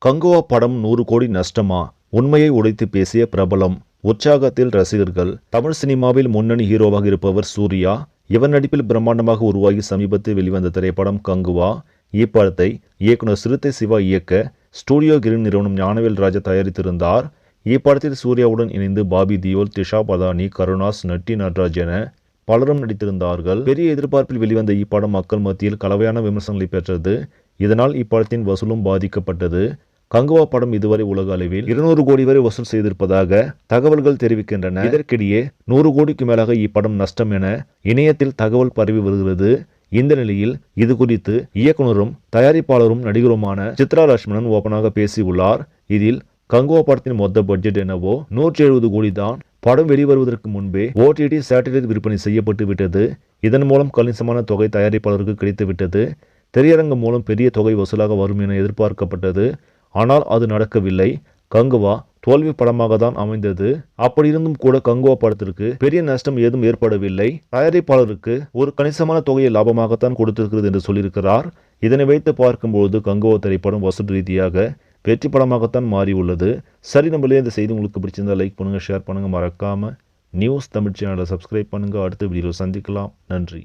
கங்குவா படம் 100 கோடி நஷ்டமா? உண்மையை உடைத்து பேசிய பிரபலம். உற்சாகத்தில் ரசிகர்கள். தமிழ் சினிமாவில் முன்னணி ஹீரோவாக இருப்பவர் சூர்யா. இவர் நடிப்பில் பிரம்மாண்டமாக உருவாகி சமீபத்தில் வெளிவந்த திரைப்படம் கங்குவா. இப்படத்தை இயக்குனர் சிறுத்தை சிவா இயக்க ஸ்டுடியோ கிரீன் நிறுவனம் ஞானவேல் ராஜா தயாரித்திருந்தார். இப்படத்தில் சூர்யாவுடன் இணைந்து பாபி தியோல், திஷா பதானி, கருணாஸ், நட்டி நட்ராஜ் என பலரும் நடித்திருந்தார்கள். பெரிய எதிர்பார்ப்பில் வெளிவந்த இப்படம் மக்கள் மத்தியில் கலவையான விமர்சனங்களை பெற்றது. இதனால் இப்படத்தின் வசூலும் பாதிக்கப்பட்டது. கங்குவா படம் இதுவரை உலக அளவில் 200 கோடி வரை வசூல் செய்திருப்பதாக தகவல்கள் தெரிவிக்கின்றன. இதற்கிடையே 100 கோடிக்கு மேலாக இப்படம் நஷ்டம் என இணையத்தில் தகவல் பரவி வருகிறது. இந்த நிலையில் இது குறித்து இயக்குனரும் தயாரிப்பாளரும் நடிகருமான சித்ரா லட்சுமணன் ஓபனாக பேசியுள்ளார். இதில் கங்குவா படத்தின் மொத்த பட்ஜெட் என்னவோ 170 கோடி தான். படம் வெளிவருவதற்கு முன்பே OTT சேட்டலைட் விற்பனை செய்யப்பட்டு விட்டது. இதன் மூலம் கணிசமான தொகை தயாரிப்பாளருக்கு கிடைத்துவிட்டது. திரையரங்கம் மூலம் பெரிய தொகை வசூலாக வரும் என எதிர்பார்க்கப்பட்டது. ஆனால் அது நடக்கவில்லை. கங்குவா தோல்வி படமாக தான் அமைந்தது. அப்படி இருந்தும் கூட கங்குவா படத்திற்கு பெரிய நஷ்டம் ஏதும் ஏற்படவில்லை. தயாரிப்பாளருக்கு ஒரு கணிசமான தொகையை லாபமாகத்தான் கொடுத்திருக்கிறது என்று சொல்லியிருக்கிறார். இதனை வைத்து பார்க்கும்போது கங்குவா திரைப்படம் வசூல் ரீதியாக வெற்றி படமாகத்தான் மாறியுள்ளது. சரி, நம்மளே இந்த செய்தி உங்களுக்கு பிடிச்சிருந்தா லைக் பண்ணுங்க, ஷேர் பண்ணுங்க, மறக்காம நியூஸ் தமிழ் சேனலை சப்ஸ்கிரைப் பண்ணுங்க. அடுத்த வீடியோவில் சந்திக்கலாம். நன்றி.